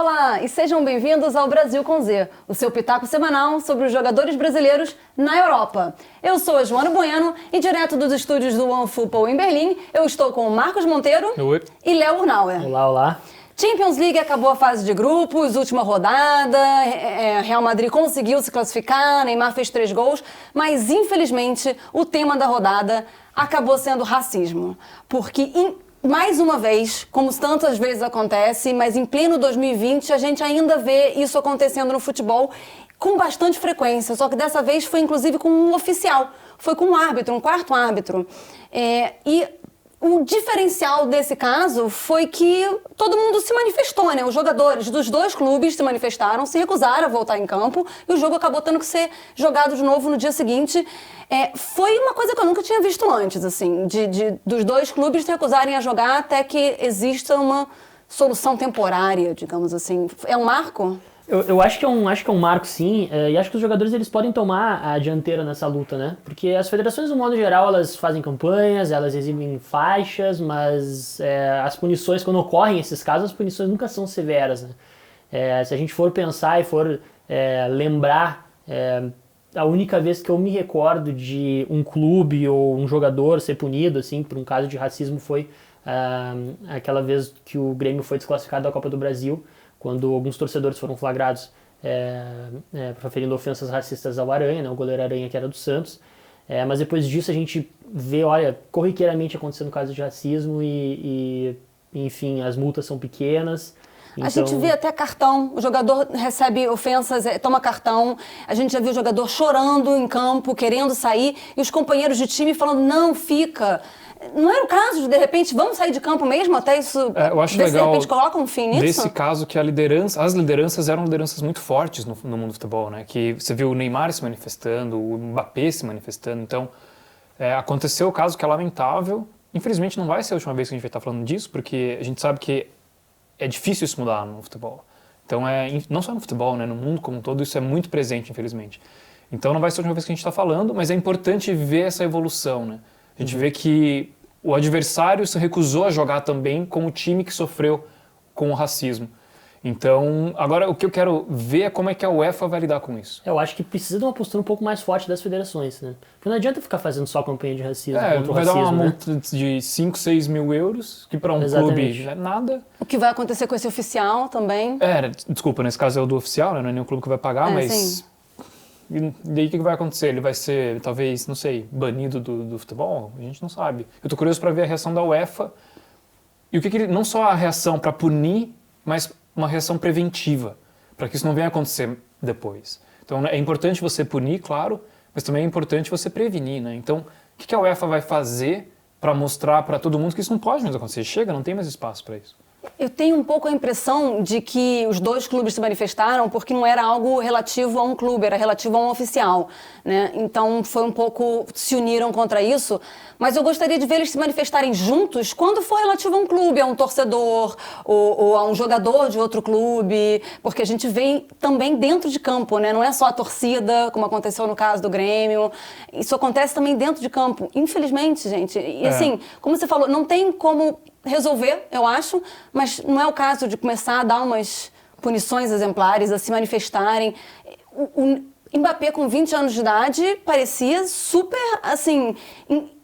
Olá e sejam bem-vindos ao Brasil com Z, o seu pitaco semanal sobre os jogadores brasileiros na Europa. Eu sou a Joana Bueno e direto dos estúdios do OneFootball em Berlim, eu estou com o Marcos Monteiro Oi. E Léo Urnauer. Olá, olá. Champions League acabou a fase de grupos, última rodada, Real Madrid conseguiu se classificar, Neymar fez 3 gols, mas infelizmente o tema da rodada acabou sendo racismo, porque mais uma vez, como tantas vezes acontece, mas em pleno 2020 a gente ainda vê isso acontecendo no futebol com bastante frequência, só que dessa vez foi inclusive com um oficial, foi com um árbitro, um quarto árbitro. E o diferencial desse caso foi que todo mundo se manifestou, né? Os jogadores dos dois clubes se manifestaram, se recusaram a voltar em campo e o jogo acabou tendo que ser jogado de novo no dia seguinte. Foi uma coisa que eu nunca tinha visto antes, assim, dos dois clubes se recusarem a jogar até que exista uma solução temporária, digamos assim. É um marco? Eu acho que é um marco, sim, e acho que os jogadores eles podem tomar a dianteira nessa luta, né? Porque as federações, no modo geral, elas fazem campanhas, elas exibem faixas, mas as punições, quando ocorrem esses casos, as punições nunca são severas, né? Se a gente for pensar e for lembrar, a única vez que eu me recordo de um clube ou um jogador ser punido, assim, por um caso de racismo foi aquela vez que o Grêmio foi desclassificado da Copa do Brasil, quando alguns torcedores foram flagrados proferindo ofensas racistas ao Aranha, né, o goleiro Aranha, que era do Santos. Mas depois disso a gente vê, corriqueiramente acontecendo casos de racismo e enfim, as multas são pequenas. A gente vê até cartão, o jogador recebe ofensas, toma cartão, a gente já viu o jogador chorando em campo, querendo sair, e os companheiros de time falando, não, fica. Não era o caso de repente, vamos sair de campo mesmo até isso, eu acho legal, de repente coloca um fim nisso? Nesse caso que as lideranças eram lideranças muito fortes no mundo do futebol, né? Que você viu o Neymar se manifestando, o Mbappé se manifestando, então aconteceu o caso que é lamentável, infelizmente não vai ser a última vez que a gente vai estar falando disso, porque a gente sabe que é difícil isso mudar no futebol. Então, não só no futebol, né? No mundo como um todo, isso é muito presente, infelizmente. Então não vai ser a última vez que a gente está falando, mas é importante ver essa evolução, né? A gente vê que o adversário se recusou a jogar também com o time que sofreu com o racismo. Então, agora o que eu quero ver é como é que a UEFA vai lidar com isso. Eu acho que precisa de uma postura um pouco mais forte das federações, né? Porque não adianta ficar fazendo só campanha de racismo contra o racismo, vai dar uma né? multa de 5, 6 mil euros, que para um clube é nada. O que vai acontecer com esse oficial também? Desculpa, nesse caso é o do oficial, né? Não é nenhum clube que vai pagar, mas... Sim. E daí o que vai acontecer? Ele vai ser, talvez, não sei, banido do futebol? A gente não sabe. Eu tô curioso para ver a reação da UEFA. E o que não só a reação para punir, mas uma reação preventiva, para que isso não venha a acontecer depois. Então é importante você punir, claro, mas também é importante você prevenir, né? Então, o que a UEFA vai fazer para mostrar para todo mundo que isso não pode mais acontecer? Chega, não tem mais espaço para isso. Eu tenho um pouco a impressão de que os dois clubes se manifestaram porque não era algo relativo a um clube, era relativo a um oficial, né? Então foi um pouco, se uniram contra isso, mas eu gostaria de ver eles se manifestarem juntos quando for relativo a um clube, a um torcedor ou a um jogador de outro clube, porque a gente vê também dentro de campo, né? Não é só a torcida, como aconteceu no caso do Grêmio, isso acontece também dentro de campo, infelizmente, gente. E assim, como você falou, não tem como resolver, eu acho, mas não é o caso de começar a dar umas punições exemplares, a se manifestarem. O Mbappé, com 20 anos de idade, parecia super, assim,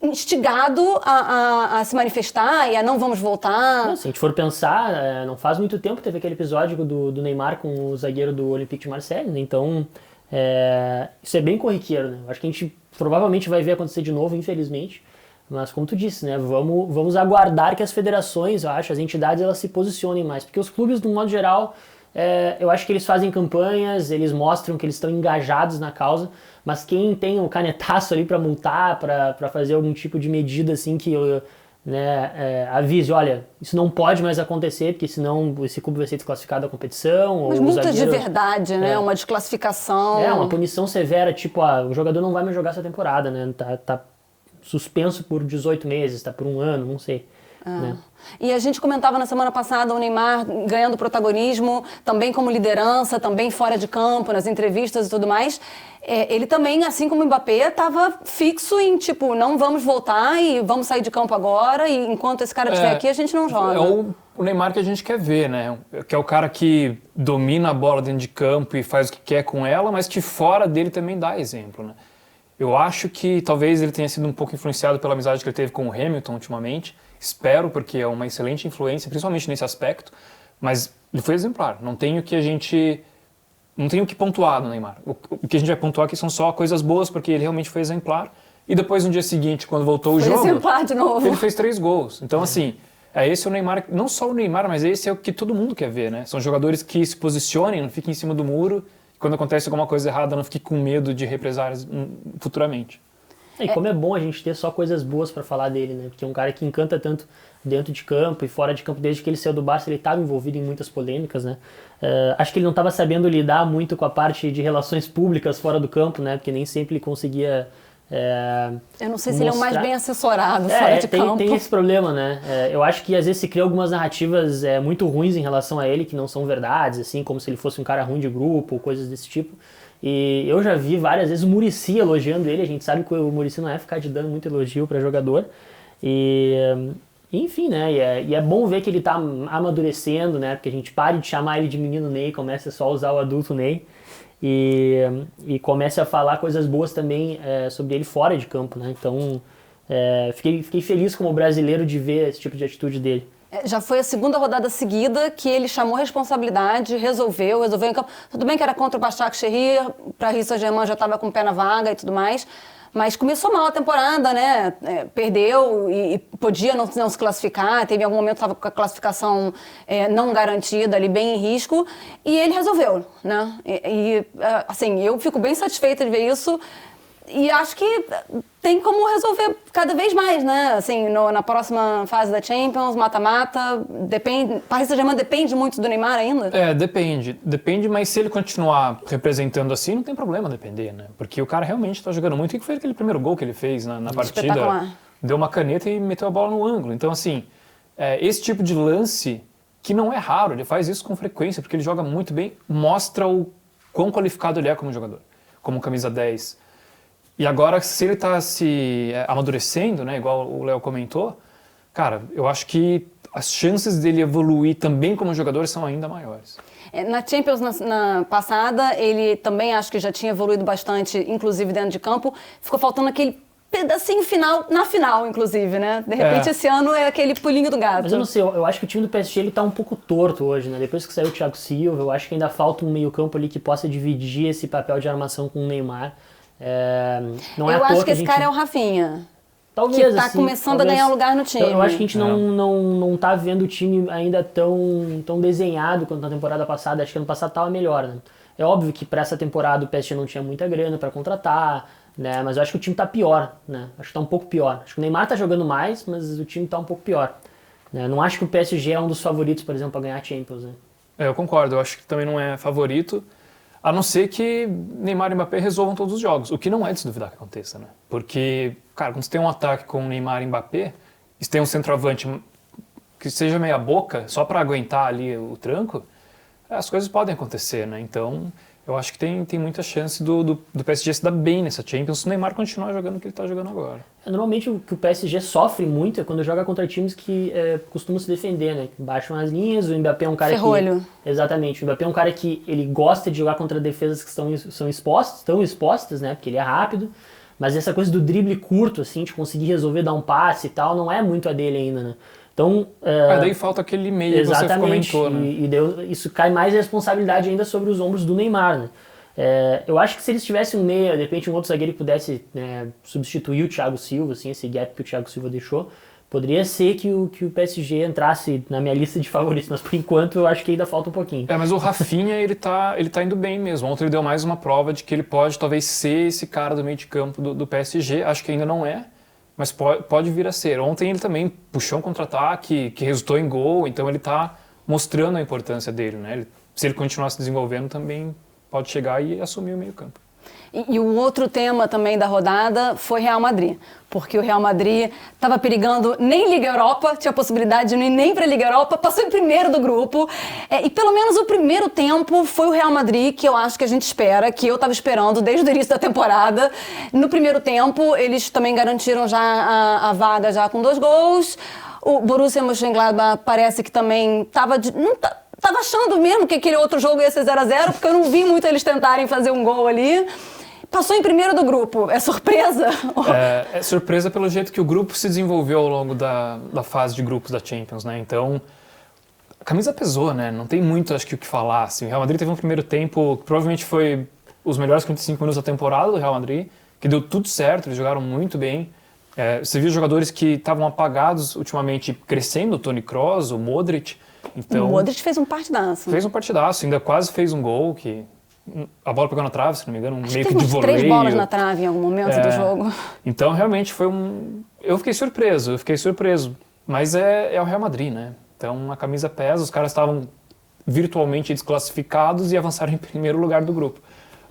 instigado a se manifestar e a não vamos voltar. Se a gente for pensar, não faz muito tempo teve aquele episódio do Neymar com o zagueiro do Olympique de Marseille, né? Então isso é bem corriqueiro, né? Acho que a gente provavelmente vai ver acontecer de novo, infelizmente. Mas como tu disse, né, vamos aguardar que as federações, eu acho, as entidades, elas se posicionem mais. Porque os clubes, de um modo geral, eu acho que eles fazem campanhas, eles mostram que eles estão engajados na causa, mas quem tem o canetaço ali para multar, para fazer algum tipo de medida assim que avise, olha, isso não pode mais acontecer, porque senão esse clube vai ser desclassificado da competição. Mas multas de verdade, né? Uma desclassificação. Uma punição severa, tipo, o jogador não vai mais jogar essa temporada, né? Tá suspenso por 18 meses, tá por um ano, não sei. Né? E a gente comentava na semana passada o Neymar ganhando protagonismo, também como liderança, também fora de campo, nas entrevistas e tudo mais. Ele também, assim como o Mbappé, estava fixo em, tipo, não vamos voltar e vamos sair de campo agora e enquanto esse cara estiver aqui, a gente não joga. o Neymar que a gente quer ver, né? Que é o cara que domina a bola dentro de campo e faz o que quer com ela, mas que fora dele também dá exemplo, né? Eu acho que talvez ele tenha sido um pouco influenciado pela amizade que ele teve com o Hamilton ultimamente. Espero, porque é uma excelente influência, principalmente nesse aspecto. Mas ele foi exemplar. Não tenho o que pontuar no Neymar. O que a gente vai pontuar aqui são só coisas boas, porque ele realmente foi exemplar. E depois, no dia seguinte, quando voltou o jogo, exemplar de novo. Ele fez 3 gols. Então, assim, esse é o Neymar, não só o Neymar, mas esse é o que todo mundo quer ver, né? São jogadores que se posicionem, não fiquem em cima do muro, e quando acontece alguma coisa errada, não fiquem com medo de represálias futuramente. E como é bom a gente ter só coisas boas pra falar dele, né? Porque é um cara que encanta tanto dentro de campo e fora de campo. Desde que ele saiu do Barça, ele estava envolvido em muitas polêmicas, né? Acho que ele não estava sabendo lidar muito com a parte de relações públicas fora do campo, né? Porque nem sempre ele conseguia eu não sei se ele é o mais bem assessorado fora de campo. Tem esse problema, né? Eu acho que às vezes se cria algumas narrativas muito ruins em relação a ele, que não são verdades, assim, como se ele fosse um cara ruim de grupo ou coisas desse tipo. E eu já vi várias vezes o Muricy elogiando ele. A gente sabe que o Muricy não é ficar de dando muito elogio para jogador. Enfim, né? E é bom ver que ele tá amadurecendo, né? Porque a gente pare de chamar ele de menino Ney, comece só a usar o adulto Ney. E comece a falar coisas boas também sobre ele fora de campo, né? Então, fiquei feliz como brasileiro de ver esse tipo de atitude dele. Já foi a segunda rodada seguida que ele chamou responsabilidade, resolveu em campo. Tudo bem que era contra o Başakşehir, para Paris Saint-Germain já estava com o pé na vaga e tudo mais, mas começou mal a temporada, né? Perdeu e podia não se classificar, teve algum momento que estava com a classificação não garantida, ali bem em risco, e ele resolveu, né? Assim, eu fico bem satisfeita de ver isso. E acho que tem como resolver cada vez mais, né? Assim, na próxima fase da Champions, mata-mata, depende. Paris Saint-Germain depende muito do Neymar ainda? Depende. Depende, mas se ele continuar representando assim, não tem problema depender, né? Porque o cara realmente está jogando muito. O que foi aquele primeiro gol que ele fez na partida? Deu uma caneta e meteu a bola no ângulo. Então, assim, esse tipo de lance, que não é raro, ele faz isso com frequência, porque ele joga muito bem, mostra o quão qualificado ele é como jogador, como camisa 10. E agora, se ele está se amadurecendo, né, igual o Léo comentou, cara, eu acho que as chances dele evoluir também como jogador são ainda maiores. Na Champions na passada, ele também acho que já tinha evoluído bastante, inclusive dentro de campo. Ficou faltando aquele pedacinho final, na final, inclusive, né? De repente, esse ano é aquele pulinho do gato. Mas eu não sei, eu acho que o time do PSG ele tá um pouco torto hoje, né? Depois que saiu o Thiago Silva, eu acho que ainda falta um meio campo ali que possa dividir esse papel de armação com o Neymar. Não é eu à toa acho que esse gente... cara é o Rafinha. Talvez, que tá assim, começando a ganhar lugar no time. Eu acho que a gente não tá vendo o time ainda tão desenhado quanto na temporada passada. Acho que ano passado tava melhor, né? É óbvio que para essa temporada o PSG não tinha muita grana para contratar, né? Mas eu acho que o time tá pior, né? Acho que tá um pouco pior. Acho que o Neymar tá jogando mais, mas o time tá um pouco pior, né? Não acho que o PSG é um dos favoritos, por exemplo, para ganhar a Champions, né? Eu concordo. Eu acho que também não é favorito. A não ser que Neymar e Mbappé resolvam todos os jogos, o que não é de se duvidar que aconteça, né? Porque, cara, quando você tem um ataque com Neymar e Mbappé, e você tem um centroavante que seja meia boca, só para aguentar ali o tranco, as coisas podem acontecer, né? Então, eu acho que tem muita chance do PSG se dar bem nessa Champions se o Neymar continuar jogando o que ele está jogando agora. Normalmente o que o PSG sofre muito é quando joga contra times que costumam se defender, né? Que baixam as linhas, o Mbappé é um cara Ferrolho. que... Exatamente, o Mbappé é um cara que ele gosta de jogar contra defesas que estão expostas, né? Porque ele é rápido, mas essa coisa do drible curto, assim, de conseguir resolver dar um passe e tal, não é muito a dele ainda, né? Então, daí falta aquele meio que você comentou, né? Isso cai mais responsabilidade ainda sobre os ombros do Neymar, né? Eu acho que se eles tivessem um meia, de repente um outro zagueiro que pudesse substituir o Thiago Silva, assim, esse gap que o Thiago Silva deixou, poderia ser que o PSG entrasse na minha lista de favoritos, mas por enquanto eu acho que ainda falta um pouquinho. Mas o Rafinha, ele tá indo bem mesmo. Ontem ele deu mais uma prova de que ele pode talvez ser esse cara do meio de campo do PSG, acho que ainda não é, mas pode vir a ser. Ontem ele também puxou um contra-ataque que resultou em gol, então ele está mostrando a importância dele, né? Se ele continuar se desenvolvendo também pode chegar e assumir o meio campo. E o outro tema também da rodada foi Real Madrid, porque o Real Madrid estava perigando nem Liga Europa, tinha a possibilidade de não ir nem para a Liga Europa, passou em primeiro do grupo, e pelo menos o primeiro tempo foi o Real Madrid que eu acho que a gente espera, que eu estava esperando desde o início da temporada. No primeiro tempo, eles também garantiram já a vaga já com 2 gols. O Borussia Mönchengladbach parece que também estava tava achando mesmo que aquele outro jogo ia ser 0-0, porque eu não vi muito eles tentarem fazer um gol ali. Passou em primeiro do grupo. É surpresa? É surpresa pelo jeito que o grupo se desenvolveu ao longo da fase de grupos da Champions, né? Então, a camisa pesou, né? Não tem muito, acho que, o que falar. Assim, o Real Madrid teve um primeiro tempo que provavelmente foi os melhores 45 minutos da temporada do Real Madrid, que deu tudo certo, eles jogaram muito bem. Você viu jogadores que estavam apagados ultimamente crescendo, o Toni Kroos, o Modric. Então, o Modric fez um partidaço. Fez um partidaço, ainda quase fez um gol, que a bola pegou na trave, se não me engano, Acho meio que que de umas voleio. 3 bolas na trave em algum momento do jogo. Então, realmente, foi eu fiquei surpreso. Mas é o Real Madrid, né? Então, a camisa pesa, os caras estavam virtualmente desclassificados e avançaram em primeiro lugar do grupo.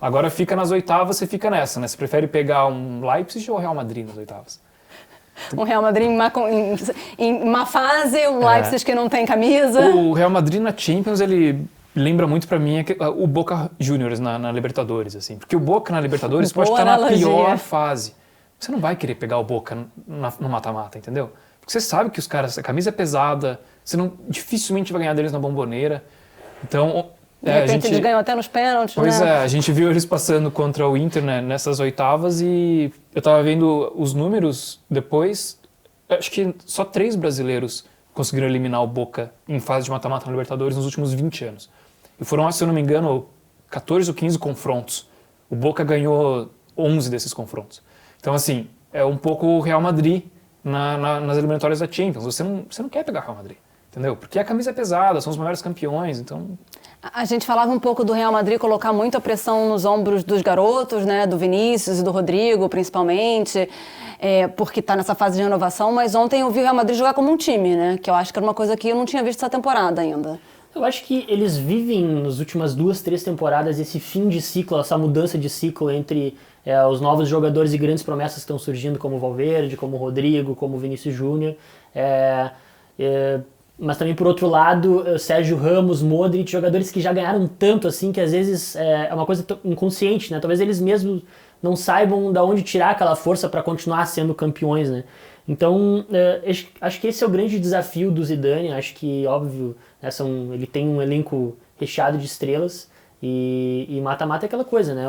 Agora fica nas oitavas, você fica nessa, né? Você prefere pegar um Leipzig ou o Real Madrid nas oitavas? Um Real Madrid em má fase, um Leipzig que não tem camisa. O Real Madrid na Champions, ele lembra muito pra mim o Boca Juniors na Libertadores, assim. Porque o Boca na Libertadores pode estar na pior fase. Você não vai querer pegar o Boca no mata-mata, entendeu? Porque você sabe que os caras, a camisa é pesada, você dificilmente vai ganhar deles na Bomboneira. Então, de repente eles ganham até nos pênaltis, Pois né? a gente viu eles passando contra o Inter, né, nessas oitavas e eu tava vendo os números depois, acho que só 3 brasileiros conseguiram eliminar o Boca em fase de mata-mata na Libertadores nos últimos 20 anos. E foram, se eu não me engano, 14 ou 15 confrontos. O Boca ganhou 11 desses confrontos. Então, assim, é um pouco o Real Madrid nas eliminatórias da Champions. Você não quer pegar o Real Madrid, entendeu? Porque a camisa é pesada, são os maiores campeões, então... A gente falava um pouco do Real Madrid colocar muita pressão nos ombros dos garotos, né, do Vinícius e do Rodrigo, principalmente, porque está nessa fase de renovação, mas ontem eu vi o Real Madrid jogar como um time, né, que eu acho que era uma coisa que eu não tinha visto essa temporada ainda. Eu acho que eles vivem nas últimas 2, 3 temporadas esse fim de ciclo, essa mudança de ciclo entre os novos jogadores e grandes promessas que estão surgindo, como o Valverde, como o Rodrigo, como o Vinícius Júnior. Mas também, por outro lado, Sérgio Ramos, Modric, jogadores que já ganharam tanto assim que às vezes é uma coisa inconsciente, né? Talvez eles mesmos não saibam de onde tirar aquela força para continuar sendo campeões, né? Então, acho que esse é o grande desafio do Zidane. Acho que, óbvio, né, ele tem um elenco recheado de estrelas e mata-mata é aquela coisa, né?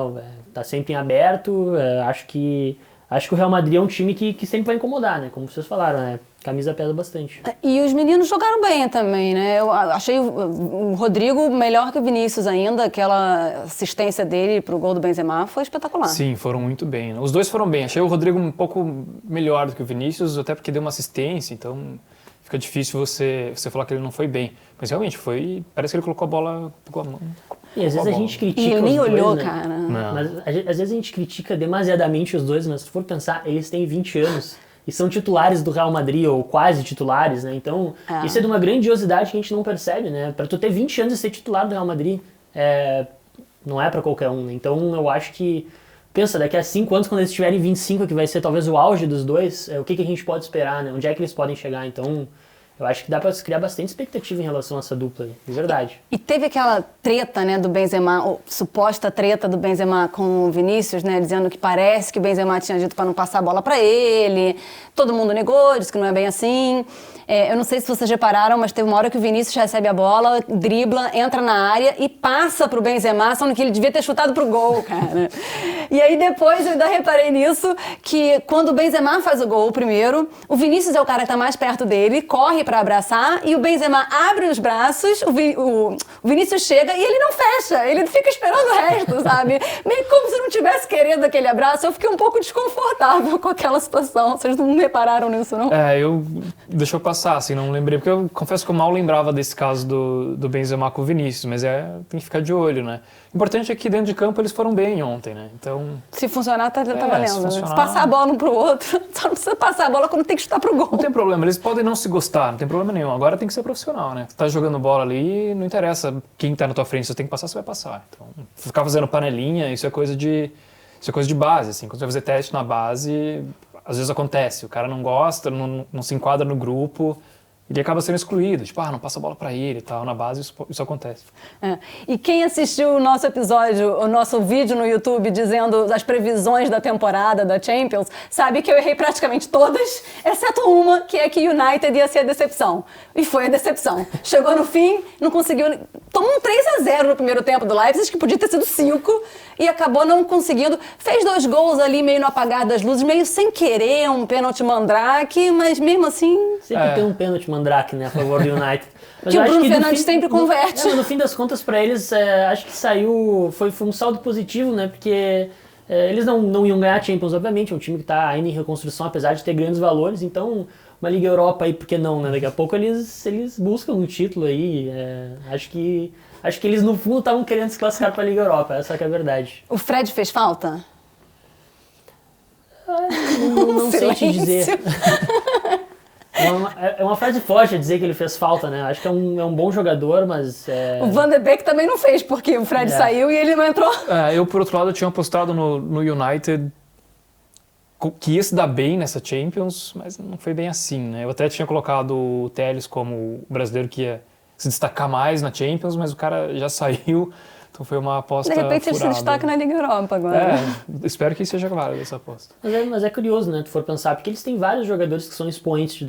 Tá sempre em aberto. Acho que o Real Madrid é um time que sempre vai incomodar, né? Como vocês falaram, né? Camisa pesa bastante. E os meninos jogaram bem também, né? Eu achei o Rodrigo melhor que o Vinícius ainda. Aquela assistência dele pro gol do Benzema foi espetacular. Sim, foram muito bem. Os dois foram bem. Achei o Rodrigo um pouco melhor do que o Vinícius, até porque deu uma assistência, então fica difícil você falar que ele não foi bem. Mas realmente foi... Parece que ele colocou a mão. E às vezes a gente critica e ele nem os dois, olhou, né? cara. Não. Mas às vezes a gente critica demasiadamente os dois, mas se for pensar, eles têm 20 anos e são titulares do Real Madrid, ou quase titulares, né? Então, isso é de uma grandiosidade que a gente não percebe, né? Pra tu ter 20 anos e ser titular do Real Madrid, não é pra qualquer um, né? Então, eu acho que... Pensa, daqui a 5 anos, quando eles tiverem 25, que vai ser talvez o auge dos dois, o que a gente pode esperar, né? Onde é que eles podem chegar? Então... Eu acho que dá pra criar bastante expectativa em relação a essa dupla aí, de verdade. E teve aquela treta, né, do Benzema, ou suposta treta do Benzema com o Vinícius, né, dizendo que parece que o Benzema tinha dito para não passar a bola para ele. Todo mundo negou, disse que não é bem assim. Eu não sei se vocês repararam, mas teve uma hora que o Vinícius recebe a bola, dribla, entra na área e passa pro Benzema, sendo que ele devia ter chutado pro gol, cara. E aí depois eu ainda reparei nisso, que quando o Benzema faz o gol primeiro, o Vinícius é o cara que tá mais perto dele, corre para abraçar e o Benzema abre os braços, o Vinícius chega e ele não fecha, ele fica esperando o resto, sabe? Meio como se não tivesse querendo aquele abraço. Eu fiquei um pouco desconfortável com aquela situação. Vocês não repararam nisso, não? Deixa eu passar, assim, não lembrei, porque eu confesso que eu mal lembrava desse caso do Benzema com o Vinícius, mas tem que ficar de olho, né? O importante é que dentro de campo eles foram bem ontem, né? Então... Se funcionar, tá valendo, se funcionar... né? Se passar a bola um pro outro, só não precisa passar a bola quando tem que chutar pro gol. Não tem problema, eles podem não se gostar, não tem problema nenhum. Agora tem que ser profissional, né? Tá jogando bola ali, não interessa quem tá na tua frente, se você tem que passar, você vai passar. Então, ficar fazendo panelinha, isso é coisa de base, assim. Quando você vai fazer teste na base, às vezes acontece, o cara não gosta, não se enquadra no grupo, ele acaba sendo excluído, tipo, não passa a bola para ele e tal. Na base isso acontece. E quem assistiu o nosso episódio, o nosso vídeo no YouTube dizendo as previsões da temporada da Champions, sabe que eu errei praticamente todas, exceto uma, que é que o United ia ser a decepção. E foi a decepção. Chegou no fim, não conseguiu... Tomou um 3-0 no primeiro tempo do Leipzig, que podia ter sido 5, e acabou não conseguindo. Fez 2 gols ali meio no apagar das luzes, meio sem querer, um pênalti mandrake, mas mesmo assim... Sempre tem um pênalti mandrake, né, a favor do United. Mas que eu o acho Bruno que Fernandes sempre converte. No fim das contas, para eles, acho que saiu... Foi um saldo positivo, né, porque eles não iam ganhar a Champions, obviamente, é um time que está ainda em reconstrução, apesar de ter grandes valores, então... Uma Liga Europa aí, por que não, né? Daqui a pouco eles buscam um título aí. Acho que eles, no fundo, estavam querendo se classificar para a Liga Europa. Essa que é a verdade. O Fred fez falta? Não sei te dizer. É uma frase forte a dizer que ele fez falta, né? Acho que é um bom jogador, mas... O Van de Beek também não fez, porque o Fred saiu e ele não entrou. Eu, por outro lado, tinha apostado no United... que ia se dar bem nessa Champions, mas não foi bem assim, né? Eu até tinha colocado o Telles como o brasileiro que ia se destacar mais na Champions, mas o cara já saiu, então foi uma aposta De repente furada. ele se destaca na Liga Europa agora. Espero que seja válida essa aposta. Mas é curioso, né? Tu for pensar, porque eles têm vários jogadores que são expoentes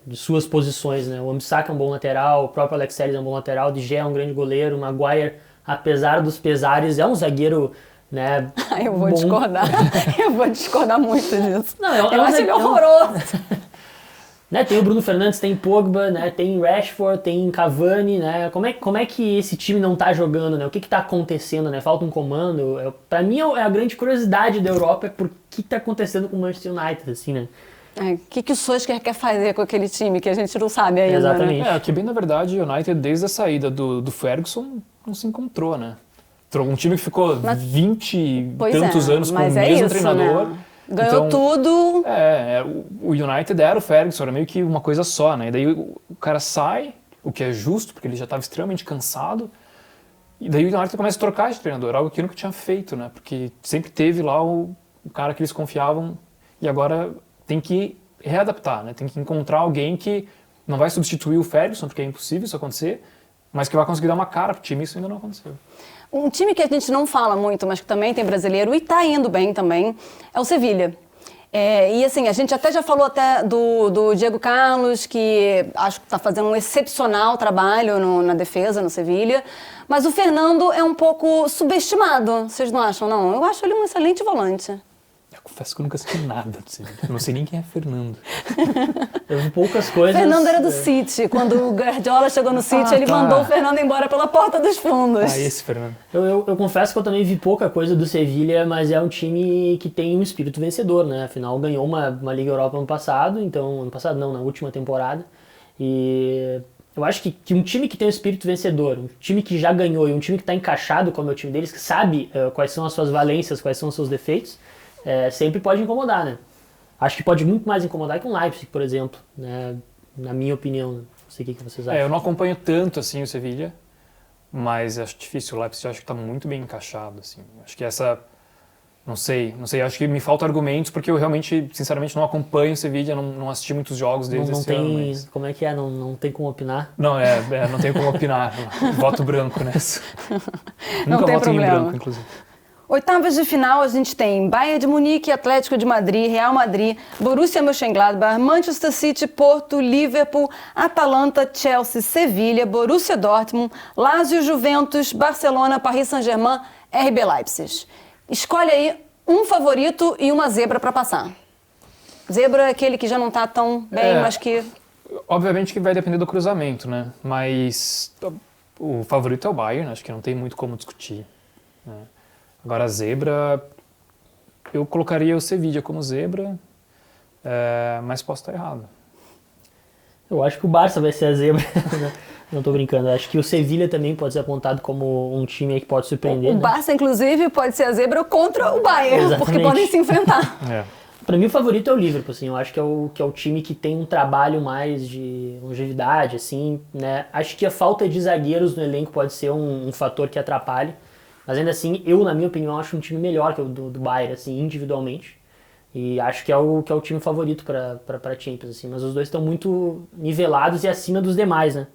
de suas posições, né? O Wan-Bissaka é um bom lateral, o próprio Alex Telles é um bom lateral, o De Gea é um grande goleiro, o Maguire, apesar dos pesares, é um zagueiro... Né? Eu vou discordar. Eu vou discordar muito disso. Não, eu acho ele horroroso. Né, tem o Bruno Fernandes, tem Pogba, né, tem Rashford, tem Cavani, né? Como é que esse time não tá jogando, né? O que tá acontecendo, né? Falta um comando. Pra mim é a grande curiosidade da Europa é por que tá acontecendo com o Manchester United, assim, né? O que o Solskjaer quer fazer com aquele time que a gente não sabe ainda, Exatamente. né? Que bem, na verdade, o United, desde a saída do Ferguson, não se encontrou, né? Um time que ficou 20 e tantos anos com o mesmo treinador. Né? Ganhou tudo. O United era o Ferguson, era meio que uma coisa só, né? E daí o cara sai, o que é justo, porque ele já estava extremamente cansado. E daí o United começa a trocar de treinador, algo que nunca tinha feito, né? Porque sempre teve lá o cara que eles confiavam e agora tem que readaptar, né? Tem que encontrar alguém que não vai substituir o Ferguson, porque é impossível isso acontecer, mas que vai conseguir dar uma cara pro time, isso ainda não aconteceu. Um time que a gente não fala muito, mas que também tem brasileiro e está indo bem também, é o Sevilha. E assim, a gente até já falou até do Diego Carlos, que acho que está fazendo um excepcional trabalho na defesa, no Sevilha, mas o Fernando é um pouco subestimado, vocês não acham, não? Eu acho ele um excelente volante. Eu confesso que eu nunca assisti nada do Sevilha. Eu não sei nem quem é Fernando. Eu vi poucas coisas. Fernando era do City. Quando o Guardiola chegou no City, ele mandou o Fernando embora pela porta dos fundos. Esse Fernando. Eu confesso que eu também vi pouca coisa do Sevilha, mas é um time que tem um espírito vencedor, né? Afinal, ganhou uma Liga Europa ano passado, na última temporada. E eu acho que um time que tem um espírito vencedor, um time que já ganhou e um time que está encaixado, como é o time deles, que sabe quais são as suas valências, quais são os seus defeitos, sempre pode incomodar, né? Acho que pode muito mais incomodar que um Leipzig, por exemplo, né? Na minha opinião. Não sei o que vocês acham. Eu não acompanho tanto assim o Sevilha, mas acho difícil. O Leipzig acho que está muito bem encaixado. Assim. Acho que não sei, acho que me faltam argumentos, porque eu realmente, sinceramente, não acompanho o Sevilha, não assisti muitos jogos deles esse ano. Mas... Como é que é? Não tem como opinar? Não, não tenho como opinar. Voto branco nessa. Não Nunca tem voto problema. em branco, inclusive. Oitavas de final, a gente tem Bayern de Munique, Atlético de Madrid, Real Madrid, Borussia Mönchengladbach, Manchester City, Porto, Liverpool, Atalanta, Chelsea, Sevilha, Borussia Dortmund, Lazio, Juventus, Barcelona, Paris Saint-Germain, RB Leipzig. Escolhe aí um favorito e uma zebra para passar. Zebra é aquele que já não está tão bem, mas que... Obviamente que vai depender do cruzamento, né? Mas o favorito é o Bayern, acho que não tem muito como discutir, né? Agora a zebra, eu colocaria o Sevilla como zebra, mas posso estar errado. Eu acho que o Barça vai ser a zebra. Não tô brincando. Acho que o Sevilla também pode ser apontado como um time que pode surpreender. O Barça, inclusive, pode ser a zebra contra o Bayern, Exatamente. porque podem se enfrentar. Para mim o favorito é o Liverpool, assim. Eu acho que é o time que tem um trabalho mais de longevidade, assim, né? Acho que a falta de zagueiros no elenco pode ser um fator que atrapalhe. Mas ainda assim, na minha opinião, acho um time melhor que o do Bayern, assim, individualmente. E acho que é o time favorito para Champions, assim. Mas os dois estão muito nivelados e acima dos demais, né?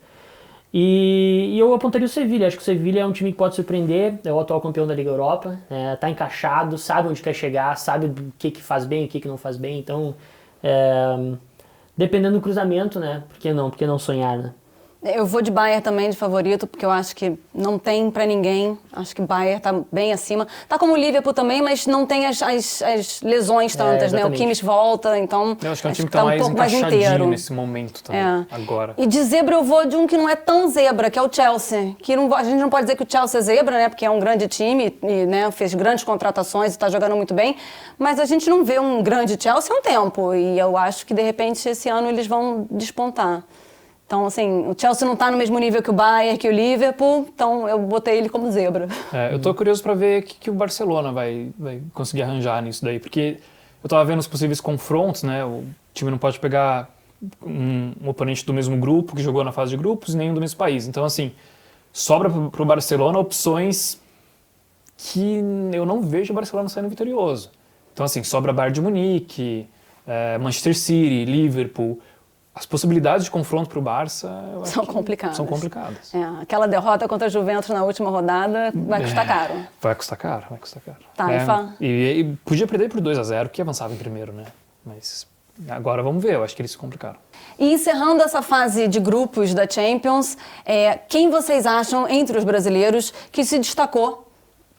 E eu apontaria o Sevilla. Acho que o Sevilla é um time que pode surpreender. É o atual campeão da Liga Europa. Tá encaixado, sabe onde quer chegar, sabe o que faz bem, o que não faz bem. Então, dependendo do cruzamento, né? Por que não? Por que não sonhar, né? Eu vou de Bayern também de favorito, porque eu acho que não tem pra ninguém. Acho que Bayern tá bem acima. Tá como o Liverpool também, mas não tem as lesões tantas, né? O Kimmich volta, então Eu acho que é um time que tá tá mais pouco mais encaixadinho inteiro. nesse momento também, agora. E de zebra eu vou de um que não é tão zebra, que é o Chelsea. Que a gente não pode dizer que o Chelsea é zebra, né? Porque é um grande time e né, fez grandes contratações e tá jogando muito bem. Mas a gente não vê um grande Chelsea há um tempo. E eu acho que, de repente, esse ano eles vão despontar. Então, assim, o Chelsea não está no mesmo nível que o Bayern, que o Liverpool, então eu botei ele como zebra. Eu tô curioso para ver o que o Barcelona vai conseguir arranjar nisso daí, porque eu tava vendo os possíveis confrontos, né? O time não pode pegar um oponente do mesmo grupo, que jogou na fase de grupos, e nenhum do mesmo país. Então, assim, sobra pro Barcelona opções que eu não vejo o Barcelona saindo vitorioso. Então, assim, sobra Bayern de Munique, Manchester City, Liverpool. As possibilidades de confronto para o Barça São complicadas. São complicadas. Aquela derrota contra a Juventus na última rodada vai custar caro. Vai custar caro. Tá, e podia perder por 2-0, que avançava em primeiro, né? Mas agora vamos ver, eu acho que eles se complicaram. E encerrando essa fase de grupos da Champions, quem vocês acham, entre os brasileiros, que se destacou?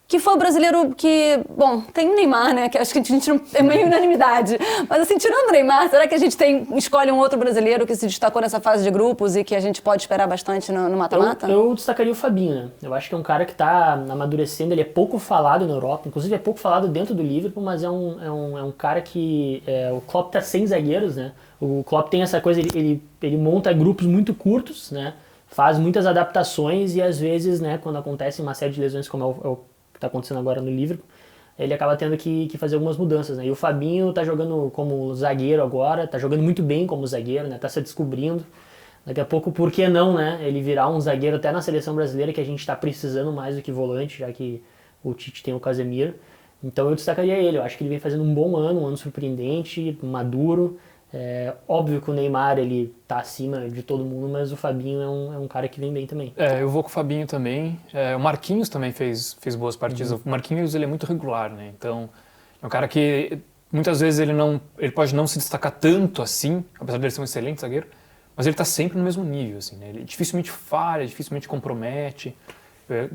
Que foi o brasileiro que... Bom, tem o Neymar, né? Que acho que a gente não... É meio unanimidade. Mas assim, tirando o Neymar, será que a gente escolhe um outro brasileiro que se destacou nessa fase de grupos e que a gente pode esperar bastante no mata-mata? Eu destacaria o Fabinho, né? Eu acho que é um cara que está amadurecendo, ele é pouco falado na Europa, inclusive é pouco falado dentro do Liverpool, mas é um cara que... o Klopp tá sem zagueiros, né? O Klopp tem essa coisa, ele monta grupos muito curtos, né? Faz muitas adaptações e às vezes, né, quando acontece uma série de lesões como é o que está acontecendo agora no Liverpool, ele acaba tendo que fazer algumas mudanças, né? E o Fabinho tá jogando como zagueiro agora, tá jogando muito bem como zagueiro, né? Tá se descobrindo. Daqui a pouco, por que não, né? Ele virar um zagueiro até na seleção brasileira, que a gente tá precisando mais do que volante, já que o Tite tem o Casemiro. Então eu destacaria ele, eu acho que ele vem fazendo um bom ano, um ano surpreendente, maduro. Óbvio que o Neymar, ele tá acima de todo mundo, mas o Fabinho é um cara que vem bem também. Eu vou com o Fabinho também. O Marquinhos também fez boas partidas. O Marquinhos, ele é muito regular, né? Então, é um cara que muitas vezes ele pode não se destacar tanto assim, apesar de ele ser um excelente zagueiro, mas ele tá sempre no mesmo nível, assim, né? Ele dificilmente falha, dificilmente compromete. Eu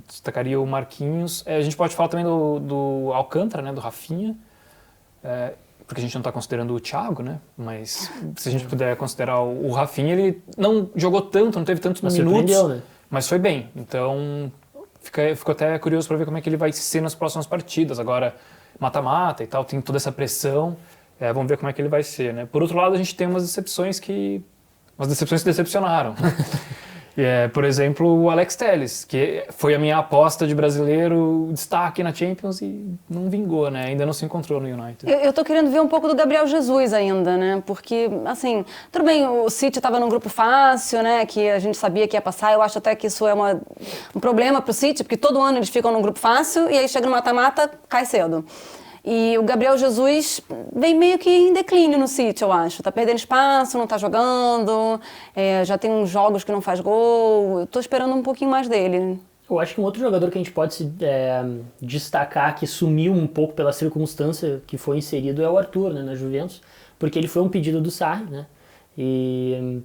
destacaria o Marquinhos. A gente pode falar também do Alcântara, né? Do Rafinha. Porque a gente não está considerando o Thiago, né? Mas se a gente puder considerar o Rafinha, ele não jogou tanto, não teve tantos minutos, né? Mas foi bem. Então, fico até curioso para ver como é que ele vai ser nas próximas partidas. Agora, mata-mata e tal, tem toda essa pressão. Vamos ver como é que ele vai ser, né? Por outro lado, a gente tem umas decepções que decepcionaram. Por exemplo, o Alex Telles, que foi a minha aposta de brasileiro destaque na Champions e não vingou, né? Ainda não se encontrou no United. Eu tô querendo ver um pouco do Gabriel Jesus ainda, né? Porque, assim, tudo bem, o City estava num grupo fácil, né? Que a gente sabia que ia passar. Eu acho até que isso é um problema pro City, porque todo ano eles ficam num grupo fácil e aí chega no mata-mata, cai cedo. E o Gabriel Jesus vem meio que em declínio no City, eu acho. Tá perdendo espaço, não tá jogando, já tem uns jogos que não faz gol. Eu tô esperando um pouquinho mais dele. Eu acho que um outro jogador que a gente pode destacar, que sumiu um pouco pela circunstância que foi inserido, é o Arthur, né, na Juventus, porque ele foi um pedido do Sarri, né? E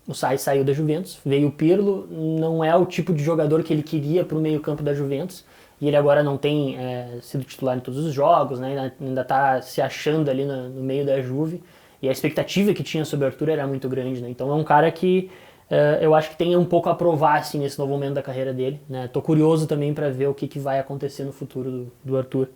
o Sarri saiu da Juventus, veio o Pirlo, não é o tipo de jogador que ele queria para o meio-campo da Juventus. E ele agora não tem sido titular em todos os jogos, né? Ainda está se achando ali no meio da Juve. E a expectativa que tinha sobre o Arthur era muito grande, né? Então é um cara que eu acho que tem um pouco a provar assim, nesse novo momento da carreira dele, né? Tô curioso também para ver o que vai acontecer no futuro do Arthur.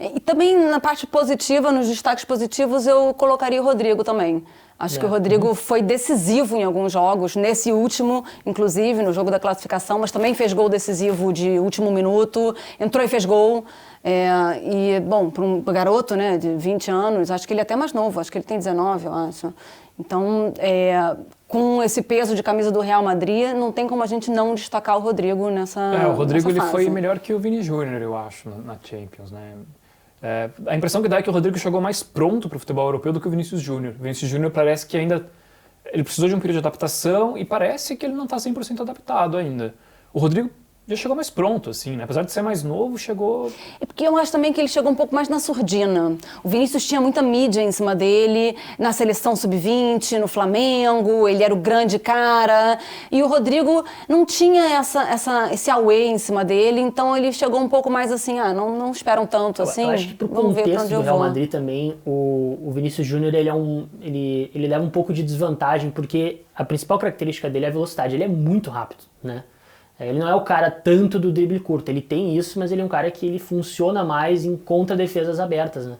E também na parte positiva, nos destaques positivos, eu colocaria o Rodrigo também. Acho que o Rodrigo foi decisivo em alguns jogos, nesse último, inclusive, no jogo da classificação, mas também fez gol decisivo de último minuto, entrou e fez gol. Bom, para um garoto, né, de 20 anos, acho que ele é até mais novo, acho que ele tem 19, eu acho. Então, com esse peso de camisa do Real Madrid, não tem como a gente não destacar o Rodrigo nessa O Rodrigo ele fase. foi melhor que o Vini Júnior, eu acho, na Champions, né? A impressão que dá é que o Rodrigo chegou mais pronto para o futebol europeu do que o Vinícius Júnior. O Vinícius Júnior parece que ainda ele precisou de um período de adaptação e parece que ele não está 100% adaptado ainda. O Rodrigo já chegou mais pronto, assim, né? Apesar de ser mais novo, chegou... É porque eu acho também que ele chegou um pouco mais na surdina. O Vinícius tinha muita mídia em cima dele, na seleção sub-20, no Flamengo, ele era o grande cara. E o Rodrigo não tinha esse away em cima dele, então ele chegou um pouco mais assim, não esperam tanto assim. Eu acho que pro contexto do Real Madrid também, o Vinícius Júnior, ele leva um pouco de desvantagem, porque a principal característica dele é a velocidade. Ele é muito rápido, né? Ele não é o cara tanto do drible curto, ele tem isso, mas ele é um cara que ele funciona mais em contra-defesas abertas, né?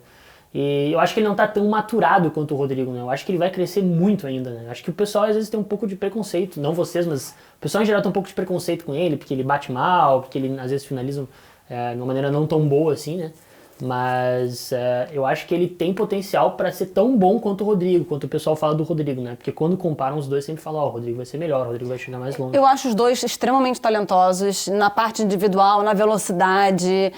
E eu acho que ele não tá tão maturado quanto o Rodrigo, né? Eu acho que ele vai crescer muito ainda, né? Eu acho que o pessoal às vezes tem um pouco de preconceito, não vocês, mas o pessoal em geral tem um pouco de preconceito com ele, porque ele bate mal, porque ele às vezes finaliza de uma maneira não tão boa assim, né? Mas eu acho que ele tem potencial para ser tão bom quanto o Rodrigo, quanto o pessoal fala do Rodrigo, né? Porque quando comparam os dois sempre falam, o Rodrigo vai ser melhor, o Rodrigo vai chegar mais longe. Eu acho os dois extremamente talentosos na parte individual, na velocidade.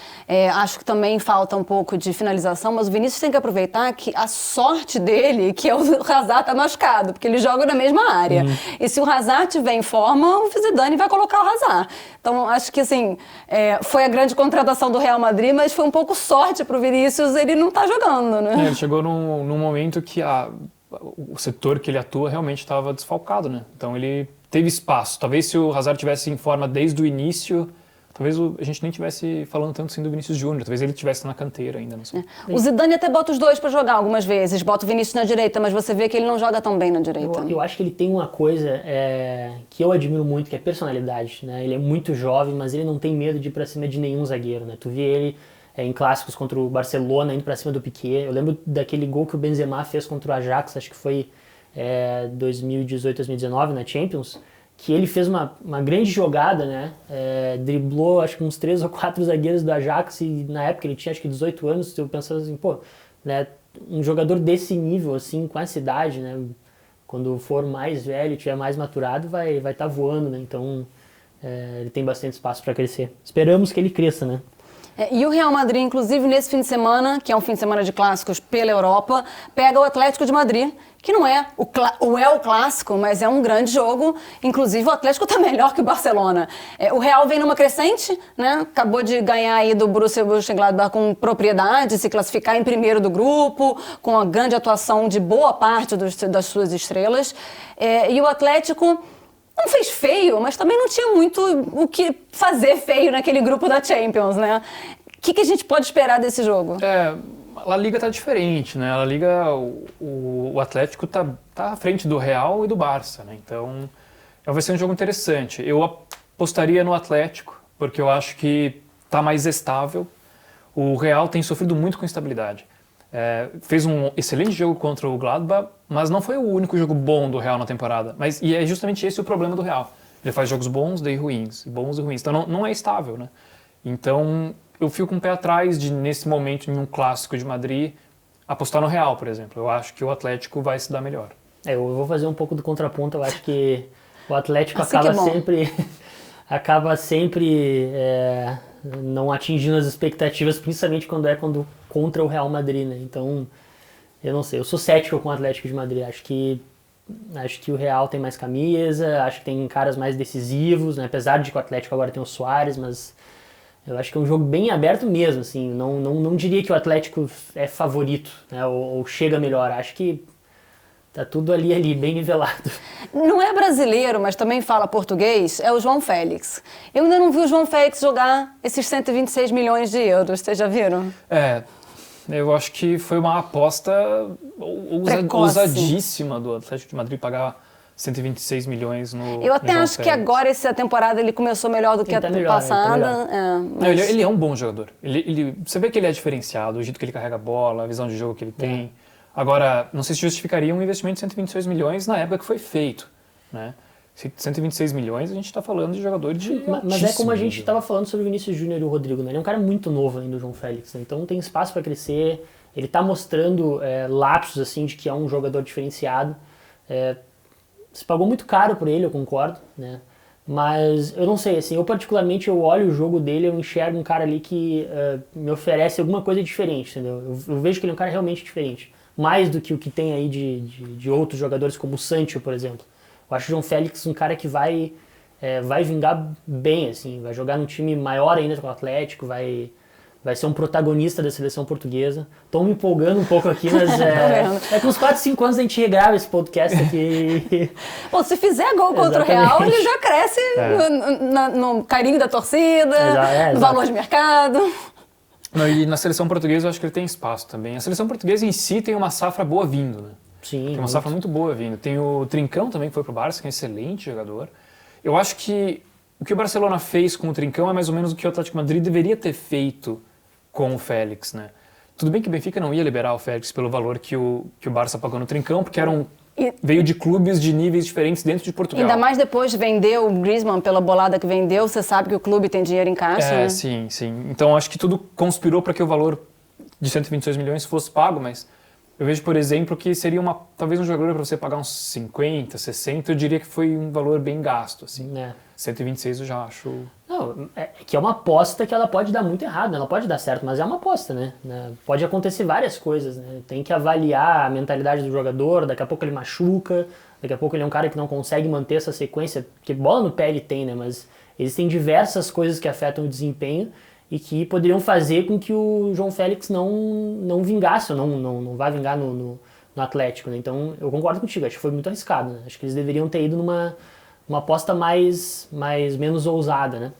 Acho que também falta um pouco de finalização, mas o Vinícius tem que aproveitar que a sorte dele, que é o Hazard tá machucado, porque eles jogam na mesma área. E se o Hazard tiver em forma, o Zidane vai colocar o Hazard. Então, acho que assim, foi a grande contratação do Real Madrid, mas foi um pouco sorte para o Vinícius, ele não está jogando, né? Ele chegou num momento que o setor que ele atua realmente estava desfalcado, né? Então ele teve espaço. Talvez se o Hazard tivesse em forma desde o início, talvez a gente nem estivesse falando tanto assim do Vinícius Júnior, talvez ele estivesse na canteira ainda, não sei. O Zidane até bota os dois para jogar algumas vezes, bota o Vinícius na direita, mas você vê que ele não joga tão bem na direita. Eu acho que ele tem uma coisa que eu admiro muito, que é personalidade, né? Ele é muito jovem, mas ele não tem medo de ir para cima de nenhum zagueiro, né? Tu vê ele em clássicos contra o Barcelona, indo para cima do Piqué. Eu lembro daquele gol que o Benzema fez contra o Ajax, acho que foi 2018, 2019, na Champions, que ele fez uma grande jogada, né? Driblou acho que uns 3 ou 4 zagueiros do Ajax e na época ele tinha acho que 18 anos, eu pensando assim, né, um jogador desse nível, assim, com essa idade, né? Quando for mais velho, tiver mais maturado, vai estar voando, né? Então ele tem bastante espaço para crescer. Esperamos que ele cresça, né? E o Real Madrid, inclusive, nesse fim de semana, que é um fim de semana de clássicos pela Europa, pega o Atlético de Madrid, que não é o clássico, mas é um grande jogo. Inclusive, o Atlético está melhor que o Barcelona. O Real vem numa crescente, né? Acabou de ganhar aí do Borussia Mönchengladbach com propriedade, se classificar em primeiro do grupo, com a grande atuação de boa parte das suas estrelas. E o Atlético não fez feio, mas também não tinha muito o que fazer feio naquele grupo da Champions, né? O que a gente pode esperar desse jogo? A La Liga tá diferente, né? A La Liga, o Atlético tá à frente do Real e do Barça, né? Então, vai ser um jogo interessante. Eu apostaria no Atlético, porque eu acho que tá mais estável. O Real tem sofrido muito com instabilidade. Fez um excelente jogo contra o Gladbach, mas não foi o único jogo bom do Real na temporada. E é justamente esse o problema do Real. Ele faz jogos bons, daí ruins, bons e ruins. Então não é estável, né? Então eu fico com o pé atrás de, nesse momento, em um clássico de Madrid, apostar no Real, por exemplo. Eu acho que o Atlético vai se dar melhor. Eu vou fazer um pouco do contraponto. Eu acho que o Atlético assim acaba sempre não atingindo as expectativas, principalmente quando contra o Real Madrid, né? Então, eu não sei. Eu sou cético com o Atlético de Madrid. Acho que o Real tem mais camisa, acho que tem caras mais decisivos, né? Apesar de que o Atlético agora tem o Suárez, mas eu acho que é um jogo bem aberto mesmo, assim. Não diria que o Atlético é favorito, né? Ou chega melhor. Acho que tá tudo ali, bem nivelado. Não é brasileiro, mas também fala português, é o João Félix. Eu ainda não vi o João Félix jogar esses 126 milhões de euros, vocês já viram? Eu acho que foi uma aposta ousadíssima do Atlético de Madrid pagar 126 milhões no Eu até no acho que agora, essa temporada, ele começou melhor do que a passada. Ele é um bom jogador. Você vê que ele é diferenciado, o jeito que ele carrega a bola, a visão de jogo que ele tem. Agora, não sei se justificaria um investimento de 126 milhões na época que foi feito, né? 126 milhões, a gente está falando de jogador de Mas é como a gente estava falando sobre o Vinícius Júnior e o Rodrigo, né? Ele é um cara muito novo ainda, o João Félix, né? Então tem espaço para crescer. Ele está mostrando lapsos assim, de que é um jogador diferenciado. Se pagou muito caro por ele, eu concordo, né? Mas eu não sei, assim, eu particularmente eu olho o jogo dele, eu enxergo um cara ali que me oferece alguma coisa diferente, entendeu? Eu vejo que ele é um cara realmente diferente. Mais do que o que tem aí de outros jogadores, como o Sancho, por exemplo. Eu acho o João Félix um cara que vai vingar bem, assim, vai jogar num time maior ainda que o Atlético, vai ser um protagonista da seleção portuguesa. Tô me empolgando um pouco aqui, mas com uns 4, 5 anos a gente regrava esse podcast aqui. Bom, se fizer gol contra o Real, ele já cresce no carinho da torcida, no valor de mercado. Não, e na seleção portuguesa eu acho que ele tem espaço também. A seleção portuguesa em si tem uma safra boa vindo, né? Sim. Tem uma safra muito boa vindo. Tem o Trincão também, que foi pro Barça, que é um excelente jogador. Eu acho que o que o Barcelona fez com o Trincão é mais ou menos o que o Atlético de Madrid deveria ter feito com o Félix, né? Tudo bem que o Benfica não ia liberar o Félix pelo valor que o Barça pagou no Trincão, porque veio de clubes de níveis diferentes dentro de Portugal. Ainda mais depois de vender o Griezmann pela bolada que vendeu, você sabe que o clube tem dinheiro em caixa, né? Sim. Então acho que tudo conspirou para que o valor de 126 milhões fosse pago, mas eu vejo, por exemplo, que seria talvez um jogador para você pagar uns 50, 60, eu diria que foi um valor bem gasto, assim. 126 eu já acho... Não, que é uma aposta que ela pode dar muito errado, né? Ela pode dar certo, mas é uma aposta, né? Pode acontecer várias coisas, né? Tem que avaliar a mentalidade do jogador, daqui a pouco ele machuca, daqui a pouco ele é um cara que não consegue manter essa sequência, porque bola no pé ele tem, né? Mas existem diversas coisas que afetam o desempenho e que poderiam fazer com que o João Félix não vingasse, ou não vá vingar no Atlético, né? Então eu concordo contigo, acho que foi muito arriscado, né? Acho que eles deveriam ter ido numa aposta menos ousada, né?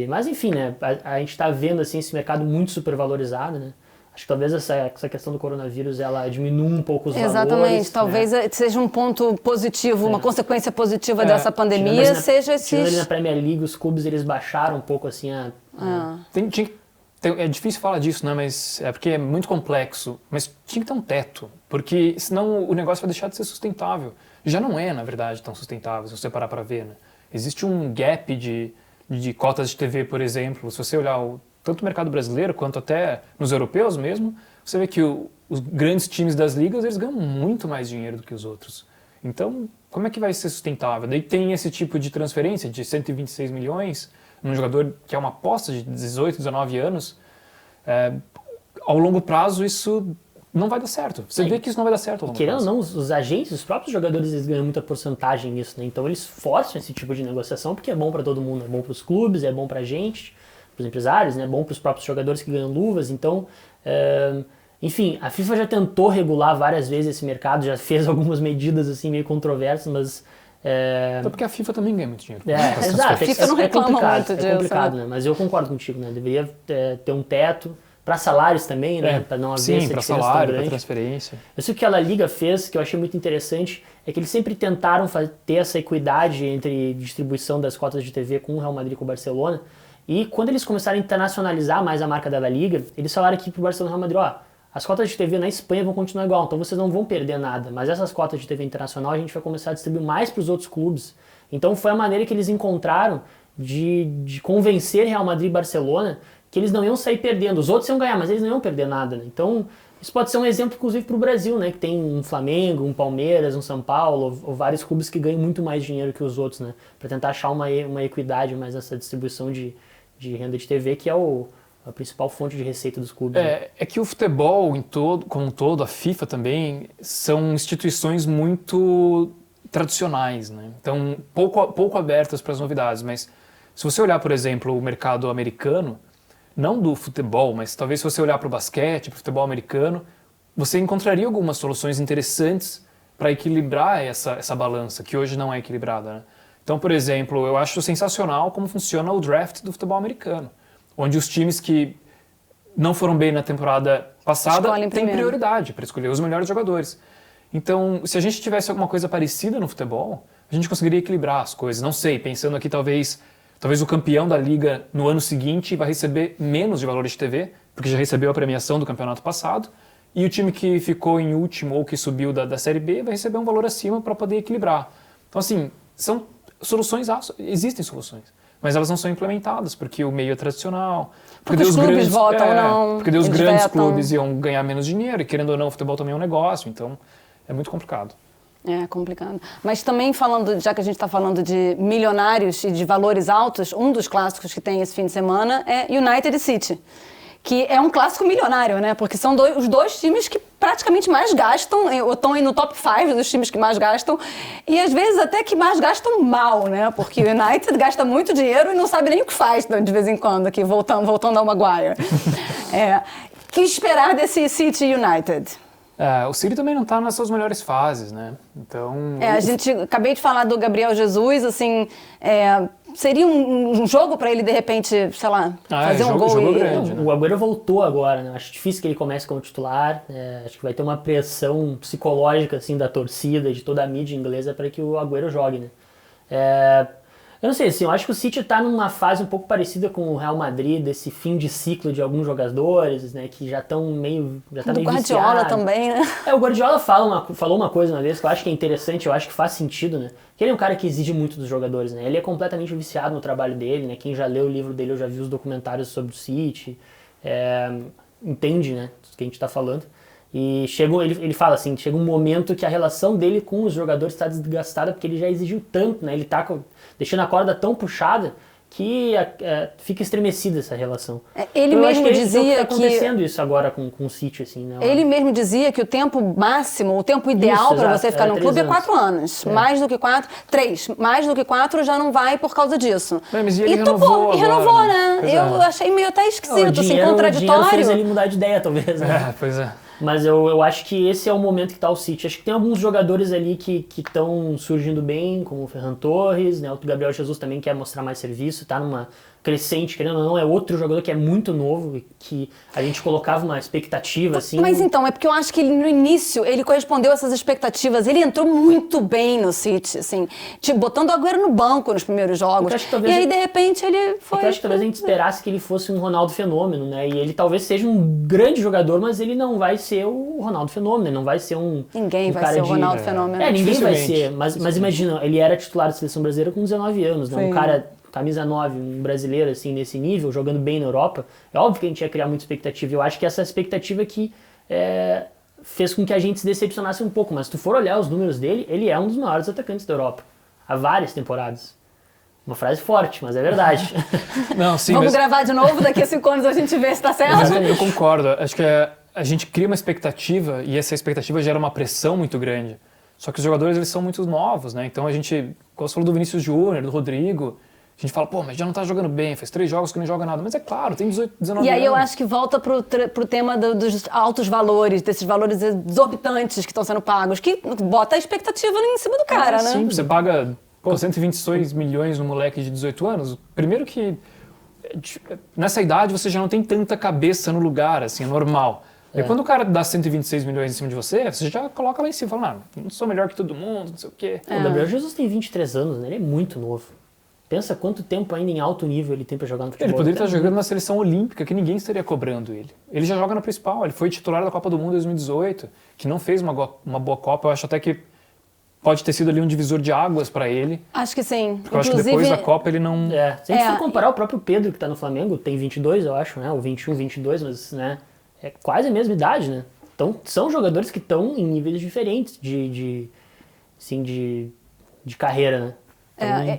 Mas enfim, né? A gente está vendo assim, esse mercado muito supervalorizado, né? Acho que talvez essa questão do coronavírus ela diminua um pouco os valores. Exatamente, talvez seja um ponto positivo, uma consequência positiva dessa pandemia, seja esses... Tirando ali na Premier League, os clubes eles baixaram um pouco assim É difícil falar disso, né? Mas é porque é muito complexo. Mas tinha que ter um teto, porque senão o negócio vai deixar de ser sustentável. Já não é, na verdade, tão sustentável, se você parar para ver, né? Existe um gap de cotas de TV, por exemplo. Se você olhar tanto o mercado brasileiro quanto até nos europeus mesmo, você vê que os grandes times das ligas, eles ganham muito mais dinheiro do que os outros. Então, como é que vai ser sustentável? Daí tem esse tipo de transferência de 126 milhões num jogador que é uma aposta de 18, 19 anos. Ao longo prazo, isso não vai dar certo. Você vê que isso não vai dar certo ao longo prazo. Querendo ou não, os agentes, os próprios jogadores, eles ganham muita porcentagem nisso, né? Então eles forçam esse tipo de negociação porque é bom para todo mundo, é bom para os clubes, é bom para a gente, para os empresários, né? É bom para os próprios jogadores que ganham luvas. Então, enfim, a FIFA já tentou regular várias vezes esse mercado, já fez algumas medidas assim meio controversas, mas... Até porque a FIFA também ganha muito dinheiro. Exato, a FIFA não reclama muito disso. É complicado, né? Mas eu concordo contigo, né? Deveria ter um teto para salários também, né? Para não haver essa diferença tão grande. Para transferência. Isso que a La Liga fez, que eu achei muito interessante, é que eles sempre tentaram ter essa equidade entre distribuição das cotas de TV com o Real Madrid e com o Barcelona. E quando eles começaram a internacionalizar mais a marca da La Liga, eles falaram aqui pro Barcelona e Real Madrid, as cotas de TV na Espanha vão continuar igual, então vocês não vão perder nada. Mas essas cotas de TV internacional a gente vai começar a distribuir mais para os outros clubes. Então foi a maneira que eles encontraram de convencer Real Madrid e Barcelona que eles não iam sair perdendo. Os outros iam ganhar, mas eles não iam perder nada, né? Então isso pode ser um exemplo, inclusive, para o Brasil, né? Que tem um Flamengo, um Palmeiras, um São Paulo, ou vários clubes que ganham muito mais dinheiro que os outros, né? Para tentar achar uma equidade mais nessa distribuição de renda de TV, que é a principal fonte de receita dos clubes. É que o futebol como um todo, a FIFA também, são instituições muito tradicionais, né? Então, pouco abertas para as novidades. Mas se você olhar, por exemplo, o mercado americano, não do futebol, mas talvez se você olhar para o basquete, para o futebol americano, você encontraria algumas soluções interessantes para equilibrar essa balança, que hoje não é equilibrada, né? Então, por exemplo, eu acho sensacional como funciona o draft do futebol americano, onde os times que não foram bem na temporada passada têm prioridade para escolher os melhores jogadores. Então, se a gente tivesse alguma coisa parecida no futebol, a gente conseguiria equilibrar as coisas. Não sei, pensando aqui talvez o campeão da liga no ano seguinte vai receber menos de valor de TV, porque já recebeu a premiação do campeonato passado, e o time que ficou em último ou que subiu da Série B vai receber um valor acima para poder equilibrar. Então, assim, são soluções, existem soluções, mas elas não são implementadas, porque o meio é tradicional. Porque os clubes votam ou não. Porque os grandes clubes iam ganhar menos dinheiro, e querendo ou não, o futebol também é um negócio, então é muito complicado. É complicado. Mas também falando, já que a gente está falando de milionários e de valores altos, um dos clássicos que tem esse fim de semana é United e City, que é um clássico milionário, né? Porque são os dois times que praticamente mais gastam, ou estão aí no top 5 dos times que mais gastam, e às vezes até que mais gastam mal, né? Porque o United gasta muito dinheiro e não sabe nem o que faz de vez em quando, aqui voltando ao Maguire. O que esperar desse City United? O City também não está nas suas melhores fases, né? Então... acabei de falar do Gabriel Jesus, assim, seria um jogo para ele, de repente, sei lá, fazer um gol jogo grande, né? O Agüero voltou agora, né? Acho difícil que ele comece como titular, acho que vai ter uma pressão psicológica, assim, da torcida, de toda a mídia inglesa para que o Agüero jogue, né? Eu não sei, assim, eu acho que o City está numa fase um pouco parecida com o Real Madrid, desse fim de ciclo de alguns jogadores, né, que já estão meio do Guardiola também, né? O Guardiola falou uma coisa uma vez que eu acho que é interessante, eu acho que faz sentido, né? Que ele é um cara que exige muito dos jogadores, né? Ele é completamente viciado no trabalho dele, né? Quem já leu o livro dele, eu já vi os documentários sobre o City, entende, né, do que a gente está falando. E ele fala assim, chega um momento que a relação dele com os jogadores está desgastada porque ele já exigiu tanto, né? Ele está deixando a corda tão puxada que fica estremecida essa relação. Ele então, mesmo dizia que... está acontecendo isso agora com o City, assim, né? Ele mesmo dizia que o tempo máximo, o tempo ideal para você ficar no clube é 4 anos. Mais do que 4, 3. Mais do que 4 já não vai por causa disso. Mas ele renovou agora, renovou, né? Eu achei meio até esquisito, assim, contraditório. O dinheiro fez ele mudar de ideia, talvez, né? Pois é. Mas eu acho que esse é o momento que está o City. Acho que tem alguns jogadores ali que estão surgindo bem, como o Ferran Torres, né? O Gabriel Jesus também quer mostrar mais serviço, está numa crescente, querendo ou não, é outro jogador que é muito novo, que a gente colocava uma expectativa, assim... Mas então, é porque eu acho que no início ele correspondeu a essas expectativas, ele entrou muito bem no City, assim, tipo, botando o Agüero no banco nos primeiros jogos, e aí de repente ele foi... Eu acho que talvez a gente esperasse que ele fosse um Ronaldo Fenômeno, né, e ele talvez seja um grande jogador, mas ele não vai ser o Ronaldo Fenômeno, ele não vai ser Ninguém vai ser o Ronaldo Fenômeno. Ninguém vai ser, mas imagina, ele era titular da Seleção Brasileira com 19 anos, né, um cara... Camisa 9, um brasileiro assim nesse nível, jogando bem na Europa, é óbvio que a gente ia criar muita expectativa. Eu acho que essa expectativa que fez com que a gente se decepcionasse um pouco. Mas se tu for olhar os números dele, ele é um dos maiores atacantes da Europa. Há várias temporadas. Uma frase forte, mas é verdade. Não, sim, Vamos gravar de novo, daqui a 5 anos a gente vê se tá certo. Mas eu concordo. Acho que a gente cria uma expectativa e essa expectativa gera uma pressão muito grande. Só que os jogadores eles são muito novos, né? Então a gente, como você falou do Vinícius Júnior, do Rodrigo... A gente fala, mas já não tá jogando bem, faz 3 jogos que não joga nada. Mas é claro, tem 18, 19 anos. E aí eu acho que volta pro tema dos altos valores, desses valores exorbitantes que estão sendo pagos, que bota a expectativa em cima do cara, né? Sim, você paga 126 milhões no moleque de 18 anos. Primeiro que nessa idade você já não tem tanta cabeça no lugar, assim, é normal. E quando o cara dá 126 milhões em cima de você já coloca lá em cima, fala, não sou melhor que todo mundo, não sei o quê. O Gabriel Jesus tem 23 anos, né? Ele é muito novo. Pensa quanto tempo ainda em alto nível ele tem pra jogar no futebol. Ele poderia estar jogando na seleção olímpica, que ninguém estaria cobrando ele. Ele já joga na principal, ele foi titular da Copa do Mundo em 2018, que não fez uma boa Copa. Eu acho até que pode ter sido ali um divisor de águas para ele. Acho que sim. Porque eu acho que depois da Copa ele não... Se a gente for comparar o próprio Pedro, que tá no Flamengo, tem 22, eu acho, né? Ou 21, 22, mas né? É quase a mesma idade, né? Então são jogadores que estão em níveis diferentes de carreira, né?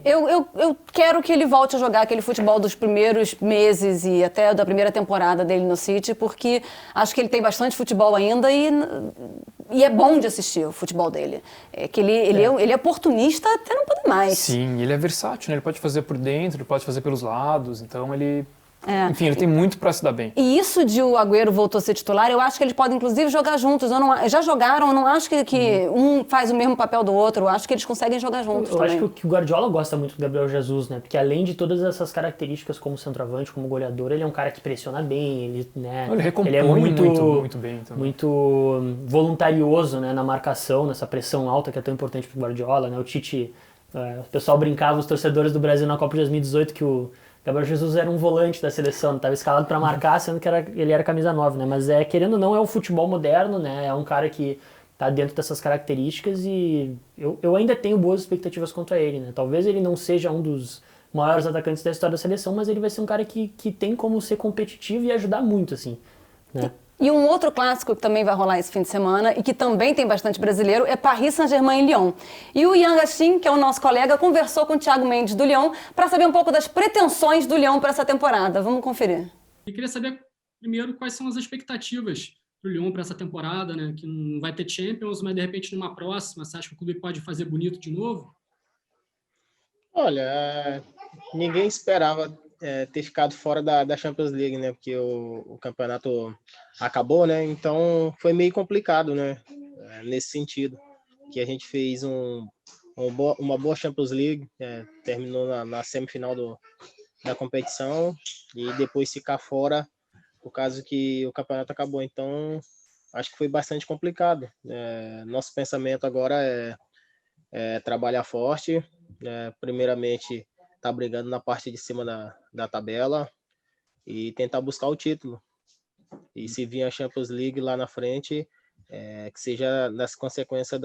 Eu quero que ele volte a jogar aquele futebol dos primeiros meses e até da primeira temporada dele no City, porque acho que ele tem bastante futebol ainda e é bom de assistir o futebol dele. Ele é oportunista até não poder mais. Sim, ele é versátil, né? Ele pode fazer por dentro, ele pode fazer pelos lados, então ele... Enfim, ele tem muito para se dar bem. E isso de o Agüero voltou a ser titular, eu acho que eles podem inclusive jogar juntos. Já jogaram, eu não acho que um faz o mesmo papel do outro, eu acho que eles conseguem jogar juntos também. Eu acho que o Guardiola gosta muito do Gabriel Jesus, né? Porque além de todas essas características como centroavante, como goleador, ele é um cara que pressiona bem, ele recompõe ele é muito bem também. Muito voluntarioso, né, na marcação, nessa pressão alta que é tão importante pro Guardiola, né? O Tite, o pessoal brincava, os torcedores do Brasil na Copa de 2018, que o Gabriel Jesus era um volante da seleção, estava escalado para marcar, sendo que ele era camisa 9, né? Mas querendo ou não, é o futebol moderno, né? É um cara que está dentro dessas características e eu ainda tenho boas expectativas quanto a ele, né? Talvez ele não seja um dos maiores atacantes da história da seleção, mas ele vai ser um cara que tem como ser competitivo e ajudar muito, assim, né? E um outro clássico que também vai rolar esse fim de semana e que também tem bastante brasileiro é Paris Saint-Germain e Lyon. E o Ian Gastin, que é o nosso colega, conversou com o Thiago Mendes do Lyon para saber um pouco das pretensões do Lyon para essa temporada. Vamos conferir. Eu queria saber, primeiro, quais são as expectativas para o Lyon para essa temporada, né? Que não vai ter Champions, mas de repente numa próxima, você acha que o clube pode fazer bonito de novo? Olha, ninguém esperava ter ficado fora da Champions League, né? Porque o campeonato acabou, né? Então foi meio complicado, né? Nesse sentido, que a gente fez uma boa Champions League, terminou na semifinal da competição e depois ficar fora por causa que o campeonato acabou. Então acho que foi bastante complicado. Nosso pensamento agora é trabalhar forte, primeiramente tá brigando na parte de cima da tabela e tentar buscar o título. E se vir a Champions League lá na frente, que seja nas consequências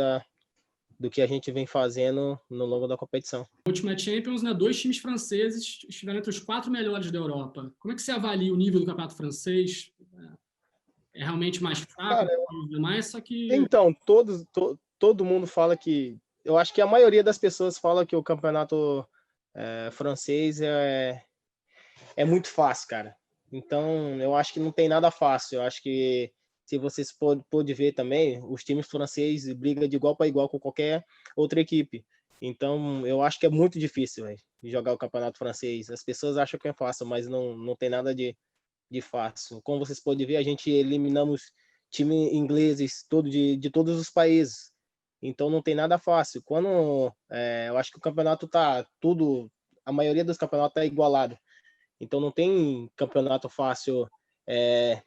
do que a gente vem fazendo no longo da competição. Na última Champions, né, 2 times franceses estiveram entre os 4 melhores da Europa. Como é que você avalia o nível do campeonato francês? É realmente mais fraco que os demais, só que... Então, todo mundo fala que... Eu acho que a maioria das pessoas fala que o campeonato francês é muito fácil, cara. Então, eu acho que não tem nada fácil. Eu acho que, se vocês pôde ver também, os times franceses brigam de igual para igual com qualquer outra equipe. Então, eu acho que é muito difícil, véio, jogar o campeonato francês. As pessoas acham que é fácil, mas não tem nada de fácil. Como vocês podem ver, a gente eliminamos times ingleses de todos os países. Então não tem nada fácil. Eu acho que o campeonato a maioria dos campeonatos está igualado. Então não tem campeonato fácil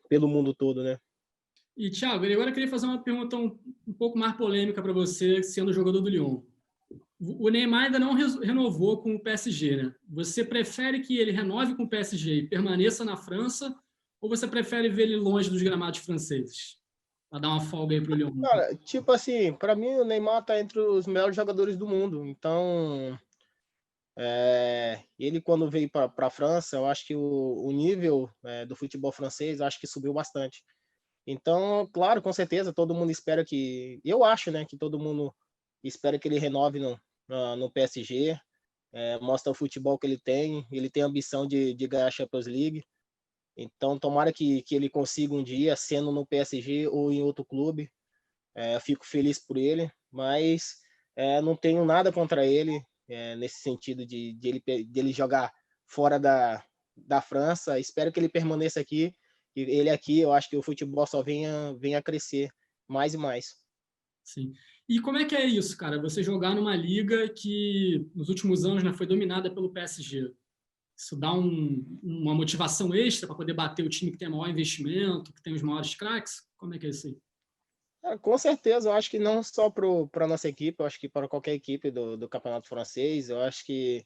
pelo mundo todo, né? E, Thiago, agora eu queria fazer uma pergunta um pouco mais polêmica para você, sendo jogador do Lyon. O Neymar ainda não renovou com o PSG, né? Você prefere que ele renove com o PSG e permaneça na França, ou você prefere ver ele longe dos gramados franceses? Para dar uma folga aí pro Lyon. Cara, tipo assim, para mim o Neymar tá entre os melhores jogadores do mundo. Então, ele quando veio para a França, eu acho que o nível do futebol francês, eu acho que subiu bastante. Então, claro, com certeza, todo mundo espera que... Eu acho, né, que todo mundo espera que ele renove no PSG, mostra o futebol que ele tem ambição de ganhar a Champions League. Então, tomara que ele consiga um dia, sendo no PSG ou em outro clube. Eu fico feliz por ele, mas não tenho nada contra ele, nesse sentido de ele jogar fora da França. Espero que ele permaneça aqui. E ele aqui, eu acho que o futebol só venha a crescer mais e mais. Sim. E como é que é isso, cara? Você jogar numa liga que, nos últimos anos, né, foi dominada pelo PSG. Isso dá uma motivação extra para poder bater o time que tem maior investimento, que tem os maiores craques? Como é que é isso aí? Com certeza, eu acho que não só para a nossa equipe, eu acho que para qualquer equipe do campeonato francês, eu acho que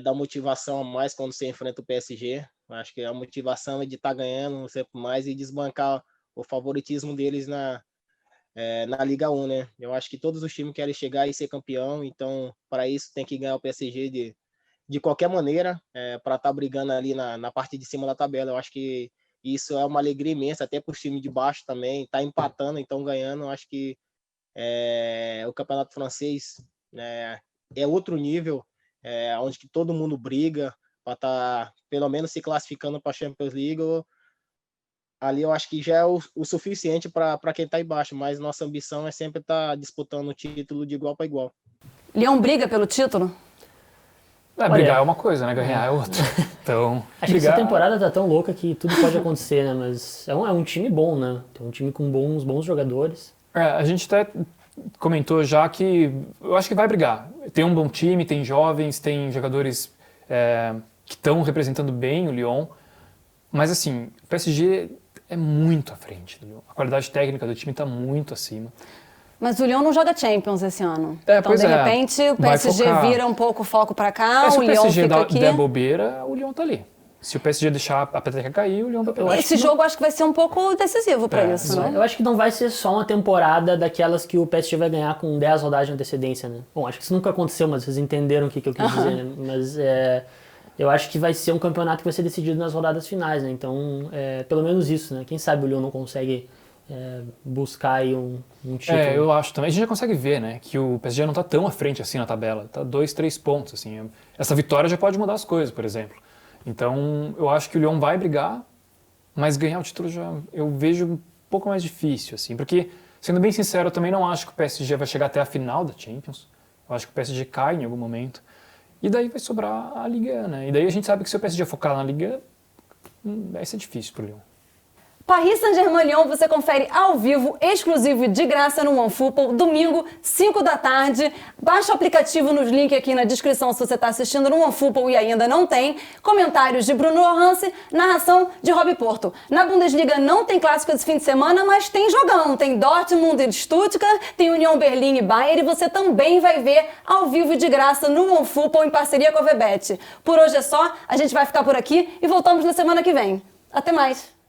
dá motivação a mais quando você enfrenta o PSG. Eu acho que a motivação é de estar ganhando sempre mais e desbancar o favoritismo deles na Liga 1, né? Eu acho que todos os times querem chegar e ser campeão, então para isso tem que ganhar o PSG de qualquer maneira, para estar brigando ali na parte de cima da tabela. Eu acho que isso é uma alegria imensa, até para os times de baixo também, tá empatando, então ganhando. Eu acho que o campeonato francês é outro nível, onde que todo mundo briga para estar pelo menos se classificando para a Champions League. Ali eu acho que já é o suficiente para quem está embaixo, mas nossa ambição é sempre estar disputando o título de igual para igual. Lyon briga pelo título? Brigar é uma coisa, né? Ganhar é outra. Então, acho que essa temporada tá tão louca que tudo pode acontecer, né? Mas é um time bom, né? É um time com bons jogadores. A gente até comentou já que eu acho que vai brigar. Tem um bom time, tem jovens, tem jogadores que estão representando bem o Lyon. Mas assim, o PSG é muito à frente do Lyon. A qualidade técnica do time está muito acima. Mas o Lyon não joga Champions esse ano. Então, de repente, o PSG vira um pouco o foco para cá, o Lyon fica aqui. Se o PSG der bobeira, o Lyon tá ali. Se o PSG deixar a peteca cair, o Lyon tá pegando. Esse jogo acho que vai ser um pouco decisivo para isso, né? Eu acho que não vai ser só uma temporada daquelas que o PSG vai ganhar com 10 rodadas de antecedência, né? Bom, acho que isso nunca aconteceu, mas vocês entenderam o que eu quis dizer, né? Mas eu acho que vai ser um campeonato que vai ser decidido nas rodadas finais, né? Então, pelo menos isso, né? Quem sabe o Lyon não consegue buscar aí um título. Eu acho também. A gente já consegue ver, né, que o PSG não tá tão à frente assim na tabela. Tá 2, 3 pontos, assim. Essa vitória já pode mudar as coisas, por exemplo. Então, eu acho que o Lyon vai brigar, mas ganhar o título eu vejo um pouco mais difícil, assim. Porque, sendo bem sincero, eu também não acho que o PSG vai chegar até a final da Champions. Eu acho que o PSG cai em algum momento. E daí vai sobrar a Liga, né? E daí a gente sabe que se o PSG focar na Liga, vai ser difícil pro Lyon. Paris Saint-Germain Lyon você confere ao vivo, exclusivo e de graça no OneFootball, domingo, 5 da tarde. Baixa o aplicativo nos links aqui na descrição se você está assistindo no OneFootball e ainda não tem. Comentários de Bruno Orance, narração de Rob Porto. Na Bundesliga não tem clássico esse fim de semana, mas tem jogão. Tem Dortmund e Stuttgart, tem União Berlim e Bayern e você também vai ver ao vivo e de graça no OneFootball em parceria com a VBet. Por hoje é só, a gente vai ficar por aqui e voltamos na semana que vem. Até mais!